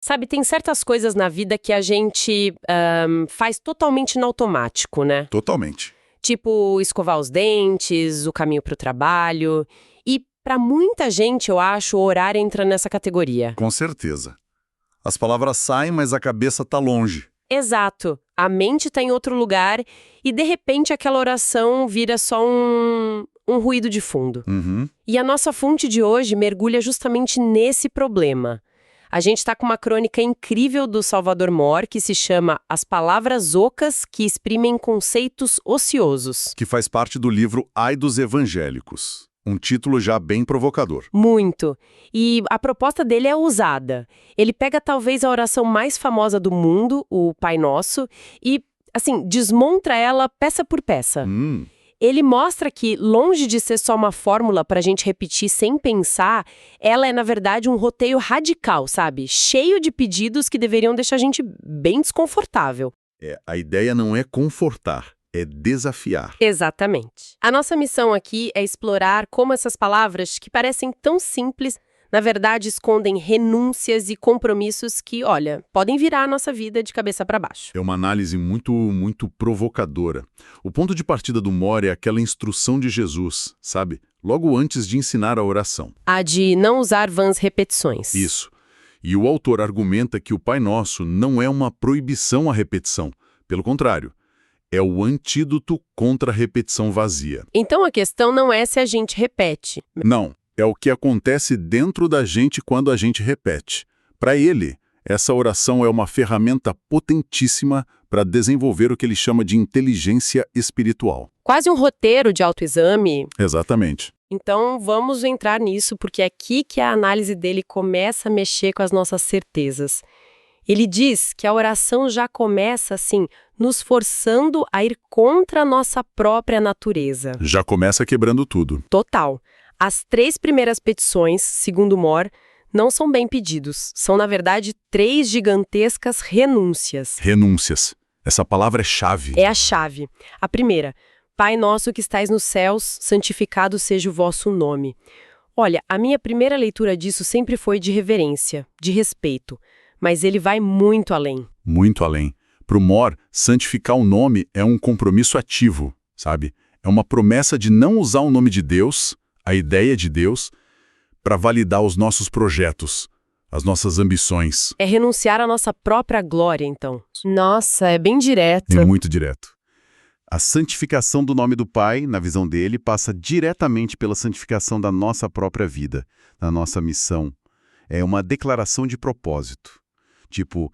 Sabe, tem certas coisas na vida que a gente faz totalmente no automático, né? Totalmente. Tipo, escovar os dentes, o caminho para o trabalho. E para muita gente, eu acho, o orar entra nessa categoria. Com certeza. As palavras saem, mas a cabeça tá longe. Exato. A mente está em outro lugar e, de repente, aquela oração vira só um ruído de fundo. Uhum. E a nossa fonte de hoje mergulha justamente nesse problema. A gente está com uma crônica incrível do Salvador Mor, que se chama As Palavras Ocas que Exprimem Conceitos Ociosos. Que faz parte do livro Ai dos Evangélicos. Um título já bem provocador. Muito. E a proposta dele é ousada. Ele pega talvez a oração mais famosa do mundo, o Pai Nosso, e, assim, desmonta ela peça por peça. Ele mostra que, longe de ser só uma fórmula para a gente repetir sem pensar, ela é, na verdade, um roteio radical, sabe? Cheio de pedidos que deveriam deixar a gente bem desconfortável. A ideia não é confortar, é desafiar. Exatamente. A nossa missão aqui é explorar como essas palavras, que parecem tão simples, na verdade escondem renúncias e compromissos que, olha, podem virar a nossa vida de cabeça para baixo. É uma análise muito provocadora. O ponto de partida do Mor é aquela instrução de Jesus, sabe? Logo antes de ensinar a oração. A de não usar vãs repetições. Isso. E o autor argumenta que o Pai Nosso não é uma proibição à repetição. Pelo contrário, é o antídoto contra a repetição vazia. Então a questão não é se a gente repete. Não, é o que acontece dentro da gente quando a gente repete. Para ele, essa oração é uma ferramenta potentíssima para desenvolver o que ele chama de inteligência espiritual. Quase um roteiro de autoexame. Exatamente. Então vamos entrar nisso, porque é aqui que a análise dele começa a mexer com as nossas certezas. Ele diz que a oração já começa, assim, nos forçando a ir contra a nossa própria natureza. Já começa quebrando tudo. Total. As 3 primeiras petições, segundo Mor, não são bem pedidos. São, na verdade, 3 gigantescas renúncias. Renúncias. Essa palavra é chave. É a chave. A primeira, Pai nosso que estais nos céus, santificado seja o vosso nome. Olha, a minha primeira leitura disso sempre foi de reverência, de respeito. Mas ele vai muito além. Muito além. Para o Mor, santificar o nome é um compromisso ativo, sabe? É uma promessa de não usar o nome de Deus, a ideia de Deus, para validar os nossos projetos, as nossas ambições. É renunciar à nossa própria glória, então. Nossa, é bem direto. É muito direto. A santificação do nome do Pai, na visão dele, passa diretamente pela santificação da nossa própria vida, da nossa missão. É uma declaração de propósito. Tipo,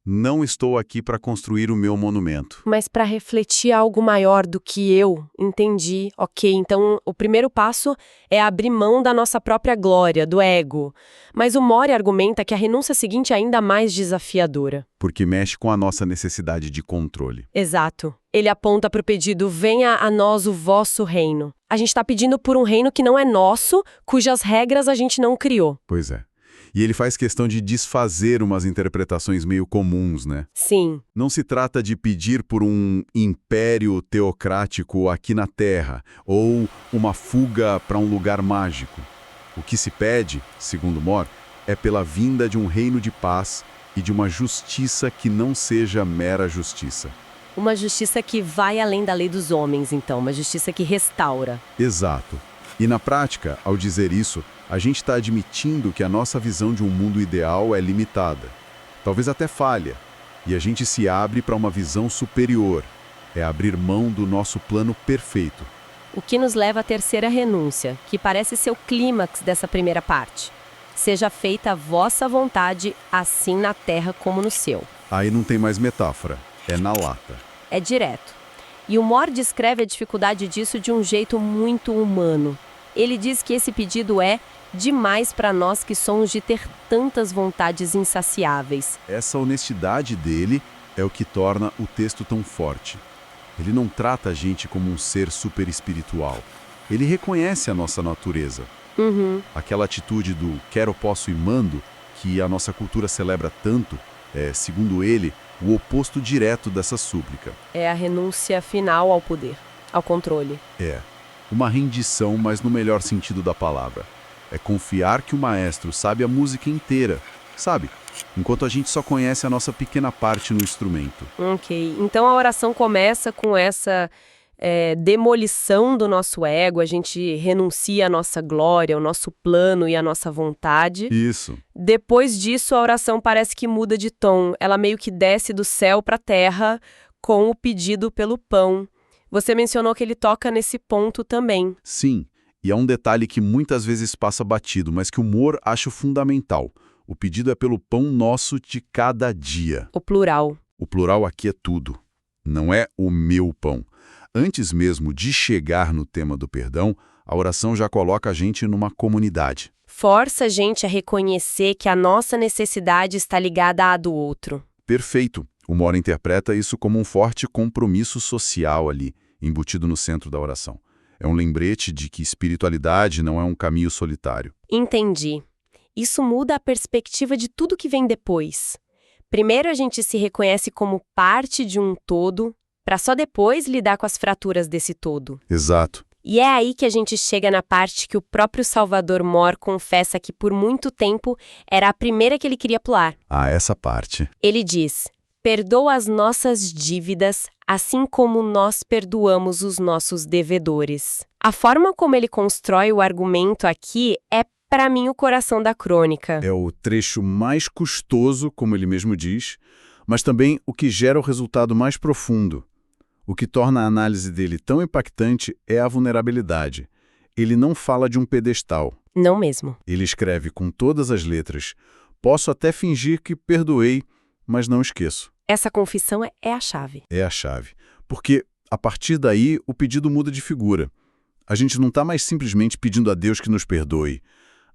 não estou aqui para construir o meu monumento. Mas para refletir algo maior do que eu, entendi. Ok, então o primeiro passo é abrir mão da nossa própria glória, do ego. Mas o Mori argumenta que a renúncia seguinte é ainda mais desafiadora. Porque mexe com a nossa necessidade de controle. Exato. Ele aponta para o pedido, venha a nós o vosso reino. A gente está pedindo por um reino que não é nosso, cujas regras a gente não criou. Pois é. E ele faz questão de desfazer umas interpretações meio comuns, né? Sim. Não se trata de pedir por um império teocrático aqui na Terra, ou uma fuga para um lugar mágico. O que se pede, segundo Mor, é pela vinda de um reino de paz e de uma justiça que não seja mera justiça. Uma justiça que vai além da lei dos homens, então. Uma justiça que restaura. Exato. E na prática, ao dizer isso, a gente está admitindo que a nossa visão de um mundo ideal é limitada, talvez até falha, e a gente se abre para uma visão superior, é abrir mão do nosso plano perfeito. O que nos leva à terceira renúncia, que parece ser o clímax dessa primeira parte. Seja feita a vossa vontade, assim na terra como no céu. Aí não tem mais metáfora, é na lata. É direto. E o Mor descreve a dificuldade disso de um jeito muito humano. Ele diz que esse pedido é demais para nós que somos de ter tantas vontades insaciáveis. Essa honestidade dele é o que torna o texto tão forte. Ele não trata a gente como um ser super espiritual. Ele reconhece a nossa natureza. Aquela atitude do quero, posso e mando, que a nossa cultura celebra tanto, é, segundo ele, o oposto direto dessa súplica. É a renúncia final ao poder, ao controle. É. Uma rendição, mas no melhor sentido da palavra. É confiar que o maestro sabe a música inteira sabe? Enquanto a gente só conhece a nossa pequena parte no instrumento. Ok, então a oração começa com essa demolição do nosso ego, a gente renuncia à nossa glória, ao nosso plano e à nossa vontade. Isso. Depois disso, a oração parece que muda de tom, ela meio que desce do céu para a terra com o pedido pelo pão. Você mencionou que ele toca nesse ponto também. Sim, e há um detalhe que muitas vezes passa batido, mas que o Moore acha fundamental. O pedido é pelo pão nosso de cada dia. O plural. O plural aqui é tudo. Não é o meu pão. Antes mesmo de chegar no tema do perdão, a oração já coloca a gente numa comunidade. Força a gente a reconhecer que a nossa necessidade está ligada à do outro. Perfeito. O Moore interpreta isso como um forte compromisso social ali, embutido no centro da oração. É um lembrete de que espiritualidade não é um caminho solitário. Entendi. Isso muda a perspectiva de tudo que vem depois. Primeiro a gente se reconhece como parte de um todo, para só depois lidar com as fraturas desse todo. Exato. E é aí que a gente chega na parte que o próprio Salvador Moore confessa que por muito tempo era a primeira que ele queria pular. Ah, essa parte. Ele diz: perdoa as nossas dívidas, assim como nós perdoamos os nossos devedores. A forma como ele constrói o argumento aqui é, para mim, o coração da crônica. É o trecho mais custoso, como ele mesmo diz, mas também o que gera o resultado mais profundo. O que torna a análise dele tão impactante é a vulnerabilidade. Ele não fala de um pedestal. Não mesmo. Ele escreve com todas as letras: posso até fingir que perdoei, mas não esqueço. Essa confissão é a chave. É a chave. Porque, a partir daí, o pedido muda de figura. A gente não está mais simplesmente pedindo a Deus que nos perdoe.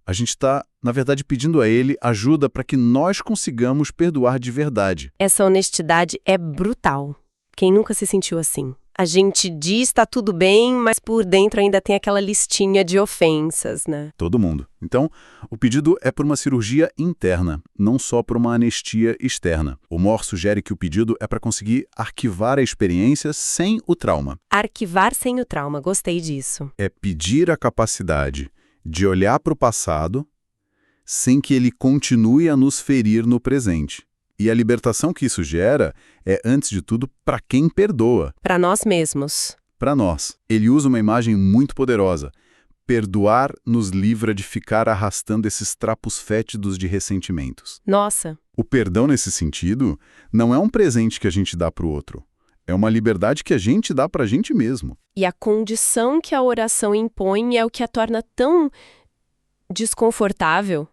A gente está, na verdade, pedindo a Ele ajuda para que nós consigamos perdoar de verdade. Essa honestidade é brutal. Quem nunca se sentiu assim? A gente diz está tudo bem, mas por dentro ainda tem aquela listinha de ofensas, né? Todo mundo. Então, o pedido é por uma cirurgia interna, não só por uma anistia externa. O Moore sugere que o pedido é para conseguir arquivar a experiência sem o trauma. Arquivar sem o trauma, gostei disso. É pedir a capacidade de olhar para o passado sem que ele continue a nos ferir no presente. E a libertação que isso gera é, antes de tudo, para quem perdoa. Para nós mesmos. Para nós. Ele usa uma imagem muito poderosa. Perdoar nos livra de ficar arrastando esses trapos fétidos de ressentimentos. Nossa. O perdão, nesse sentido, não é um presente que a gente dá para o outro. É uma liberdade que a gente dá para a gente mesmo. E a condição que a oração impõe é o que a torna tão desconfortável.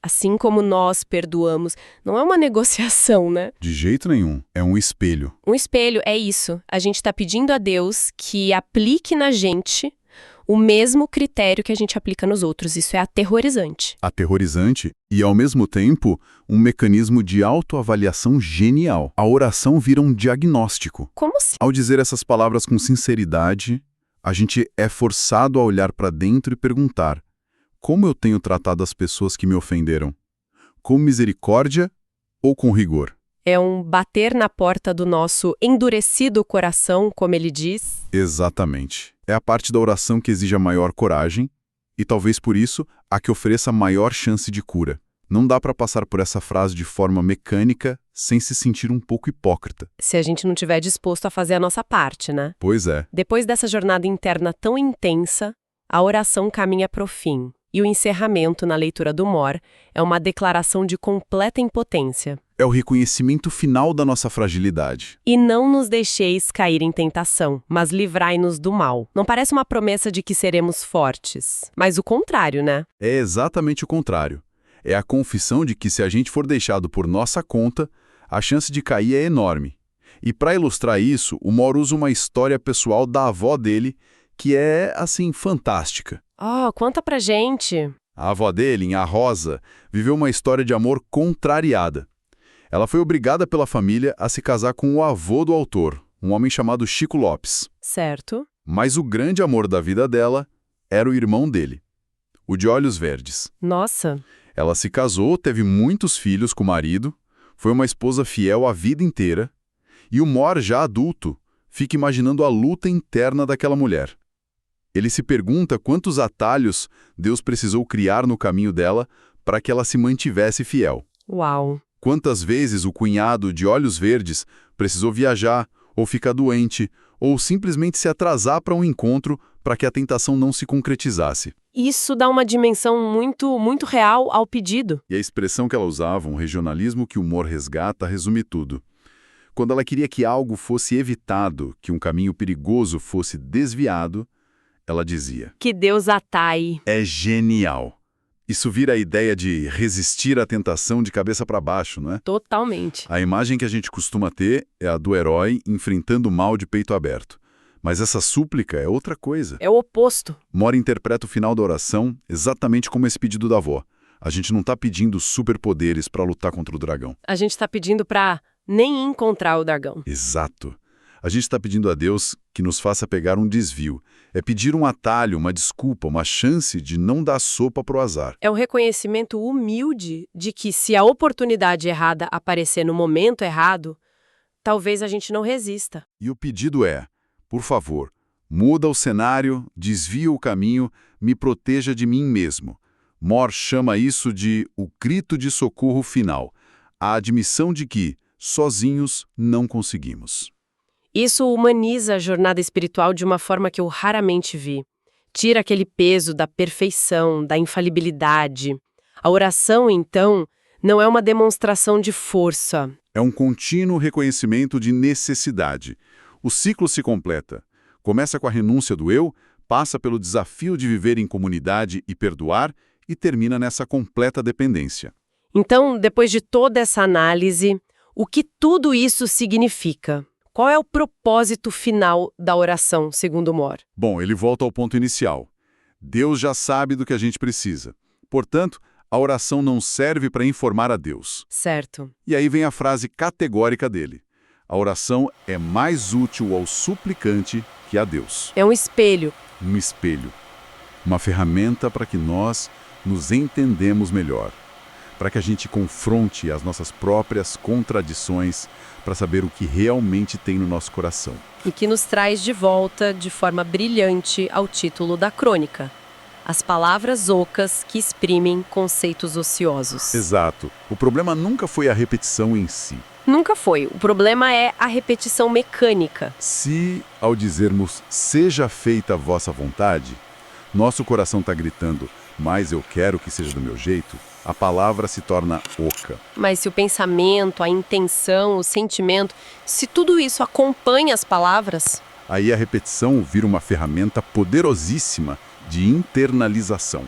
Assim como nós perdoamos, não é uma negociação, né? De jeito nenhum. É um espelho. Um espelho é isso. A gente está pedindo a Deus que aplique na gente o mesmo critério que a gente aplica nos outros. Isso é aterrorizante. Aterrorizante e, ao mesmo tempo, um mecanismo de autoavaliação genial. A oração vira um diagnóstico. Como assim? Ao dizer essas palavras com sinceridade, a gente é forçado a olhar para dentro e perguntar: como eu tenho tratado as pessoas que me ofenderam? Com misericórdia ou com rigor? É um bater na porta do nosso endurecido coração, como ele diz. Exatamente. É a parte da oração que exige a maior coragem e, talvez por isso, a que ofereça a maior chance de cura. Não dá para passar por essa frase de forma mecânica sem se sentir um pouco hipócrita. Se a gente não estiver disposto a fazer a nossa parte, né? Pois é. Depois dessa jornada interna tão intensa, a oração caminha para o fim. E o encerramento na leitura do Moore é uma declaração de completa impotência. É o reconhecimento final da nossa fragilidade. E não nos deixeis cair em tentação, mas livrai-nos do mal. Não parece uma promessa de que seremos fortes, mas o contrário, né? É exatamente o contrário. É a confissão de que se a gente for deixado por nossa conta, a chance de cair é enorme. E para ilustrar isso, o Moore usa uma história pessoal da avó dele que é, assim, fantástica. Oh, conta pra gente. A avó dele, a Rosa, viveu uma história de amor contrariada. Ela foi obrigada pela família a se casar com o avô do autor, um homem chamado Chico Lopes. Certo. Mas o grande amor da vida dela era o irmão dele, o de olhos verdes. Nossa. Ela se casou, teve muitos filhos com o marido, foi uma esposa fiel a vida inteira, e o Moore, já adulto, fica imaginando a luta interna daquela mulher. Ele se pergunta quantos atalhos Deus precisou criar no caminho dela para que ela se mantivesse fiel. Uau! Quantas vezes o cunhado de olhos verdes precisou viajar, ou ficar doente, ou simplesmente se atrasar para um encontro para que a tentação não se concretizasse. Isso dá uma dimensão muito real ao pedido. E a expressão que ela usava, um regionalismo que o humor resgata, resume tudo. Quando ela queria que algo fosse evitado, que um caminho perigoso fosse desviado, ela dizia: Que Deus atai. É genial. Isso vira a ideia de resistir à tentação de cabeça para baixo, não é? Totalmente. A imagem que a gente costuma ter é a do herói enfrentando o mal de peito aberto. Mas essa súplica é outra coisa. É o oposto. Mora interpreta o final da oração exatamente como esse pedido da avó. A gente não está pedindo superpoderes para lutar contra o dragão. A gente está pedindo para nem encontrar o dragão. Exato. A gente está pedindo a Deus que nos faça pegar um desvio. É pedir um atalho, uma desculpa, uma chance de não dar sopa pro azar. É o reconhecimento humilde de que se a oportunidade errada aparecer no momento errado, talvez a gente não resista. E o pedido é, por favor, muda o cenário, desvia o caminho, me proteja de mim mesmo. Moore chama isso de o grito de socorro final, a admissão de que, sozinhos, não conseguimos. Isso humaniza a jornada espiritual de uma forma que eu raramente vi. Tira aquele peso da perfeição, da infalibilidade. A oração, então, não é uma demonstração de força. É um contínuo reconhecimento de necessidade. O ciclo se completa. Começa com a renúncia do eu, passa pelo desafio de viver em comunidade e perdoar, e termina nessa completa dependência. Então, depois de toda essa análise, o que tudo isso significa? Qual é o propósito final da oração, segundo Moore? Bom, ele volta ao ponto inicial. Deus já sabe do que a gente precisa. Portanto, a oração não serve para informar a Deus. Certo. E aí vem a frase categórica dele. A oração é mais útil ao suplicante que a Deus. É um espelho. Um espelho. Uma ferramenta para que nós nos entendemos melhor. Para que a gente confronte as nossas próprias contradições, para saber o que realmente tem no nosso coração. E que nos traz de volta, de forma brilhante, ao título da crônica. As palavras ocas que exprimem conceitos ociosos. Exato. O problema nunca foi a repetição em si. Nunca foi. O problema é a repetição mecânica. Se, ao dizermos, seja feita a vossa vontade, nosso coração está gritando, mas eu quero que seja do meu jeito, a palavra se torna oca. Mas se o pensamento, a intenção, o sentimento, se tudo isso acompanha as palavras... Aí a repetição vira uma ferramenta poderosíssima de internalização.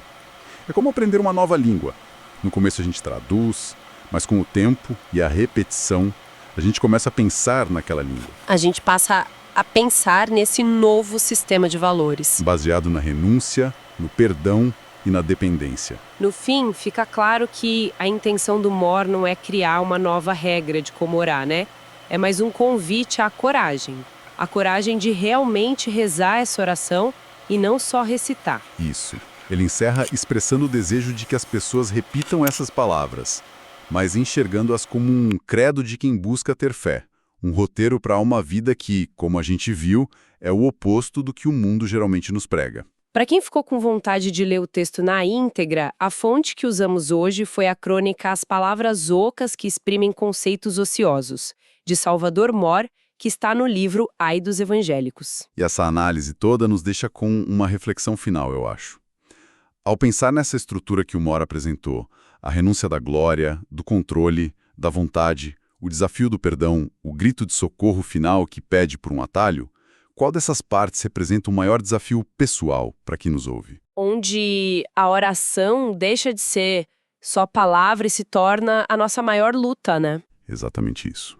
É como aprender uma nova língua. No começo a gente traduz, mas com o tempo e a repetição, a gente começa a pensar naquela língua. A gente passa a pensar nesse novo sistema de valores. Baseado na renúncia, no perdão e na dependência. No fim, fica claro que a intenção do Moore não é criar uma nova regra de como orar, né? É mais um convite à coragem. A coragem de realmente rezar essa oração e não só recitar. Isso. Ele encerra expressando o desejo de que as pessoas repitam essas palavras, mas enxergando-as como um credo de quem busca ter fé. Um roteiro para uma vida que, como a gente viu, é o oposto do que o mundo geralmente nos prega. Para quem ficou com vontade de ler o texto na íntegra, a fonte que usamos hoje foi a crônica As Palavras Ocas que Exprimem Conceitos Ociosos, de Salvador Moore, que está no livro Ai dos Evangélicos. E essa análise toda nos deixa com uma reflexão final, eu acho. Ao pensar nessa estrutura que o Moore apresentou, a renúncia da glória, do controle, da vontade, o desafio do perdão, o grito de socorro final que pede por um atalho, qual dessas partes representa o maior desafio pessoal para quem nos ouve? Onde a oração deixa de ser só palavra e se torna a nossa maior luta, né? Exatamente isso.